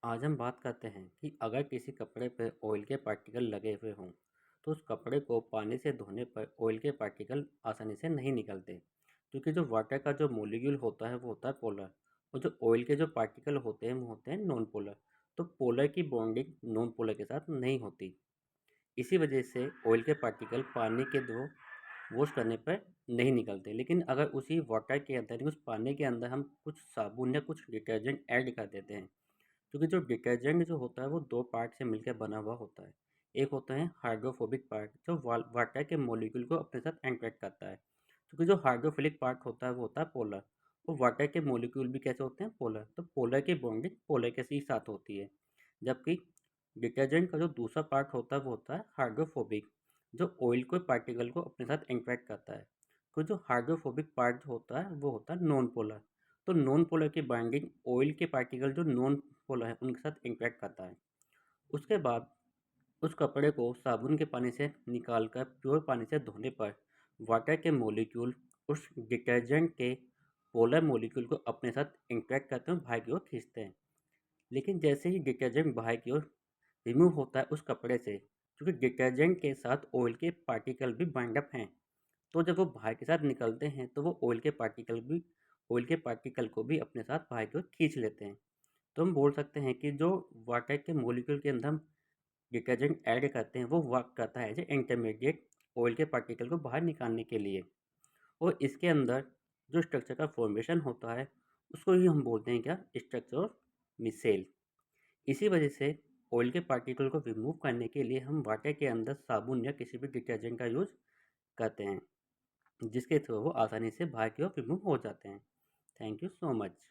आज हम बात करते हैं कि अगर किसी कपड़े पर ऑयल के पार्टिकल लगे हुए हों तो उस कपड़े को पानी से धोने पर ऑयल के पार्टिकल आसानी से नहीं निकलते, क्योंकि जो वाटर का जो मोलिक्यूल होता है वो होता है पोलर, और जो ऑयल के जो पार्टिकल होते हैं वो होते हैं नॉन पोलर। तो पोलर की बॉन्डिंग नॉन पोलर के साथ नहीं होती। इसी वजह से ऑयल के पार्टिकल पानी के दो वॉश करने पर नहीं निकलते। लेकिन अगर उसी वाटर के अंदर, उस पानी के अंदर हम कुछ साबुन या कुछ डिटर्जेंट ऐड कर देते हैं, क्योंकि जो डिटर्जेंट जो होता है वो दो पार्ट से मिलकर बना हुआ होता है। एक होता है हाइड्रोफोबिक पार्ट, जो वाटर के मॉलिक्यूल को अपने साथ इंटरेक्ट करता है, क्योंकि जो हाइड्रोफिलिक पार्ट होता है वो होता है पोलर। और वाटर के मॉलिक्यूल भी कैसे होते हैं? पोलर। तो पोलर की बॉन्डिंग पोलर के ही साथ होती है। जबकि डिटर्जेंट का जो दूसरा पार्ट होता है वो होता है हाइड्रोफोबिक, जो ऑयल को पार्टिकल को अपने साथ इंटरेक्ट करता है। तो जो हाइड्रोफोबिक पार्ट होता है वो होता है नॉन पोलर। तो नॉन पोलर की बाइंडिंग ऑयल के पार्टिकल जो नॉन पोलर है उनके साथ इंटरेक्ट करता है। उसके बाद उस कपड़े को साबुन के पानी से निकालकर प्योर पानी से धोने पर वाटर के मॉलिक्यूल उस डिटर्जेंट के पोलर मॉलिक्यूल को अपने साथ इंटरेक्ट करते हैं और बाहर की ओर खींचते हैं। लेकिन जैसे ही डिटर्जेंट बाहर की ओर रिमूव होता है उस कपड़े से, क्योंकि डिटर्जेंट के साथ ऑयल के पार्टिकल भी बाइंड अप हैं, तो जब वो बाहर के साथ निकलते हैं तो वो ऑयल के पार्टिकल को भी अपने साथ बाहर की ओर खींच लेते हैं। तो हम बोल सकते हैं कि जो वाटर के मॉलिक्यूल के अंदर हम डिटर्जेंट ऐड करते हैं वो वर्क करता है एज ए इंटरमीडिएट ऑयल के पार्टिकल को बाहर निकालने के लिए। और इसके अंदर जो स्ट्रक्चर का फॉर्मेशन होता है उसको ही हम बोलते हैं क्या? Structure of micelle. इसी वजह से ऑयल के पार्टिकल को रिमूव करने के लिए हम वाटर के अंदर साबुन या किसी भी डिटर्जेंट का यूज़ करते हैं, जिसके थ्रू वो आसानी से बाहर की ओर रिमूव हो जाते हैं। Thank you so much.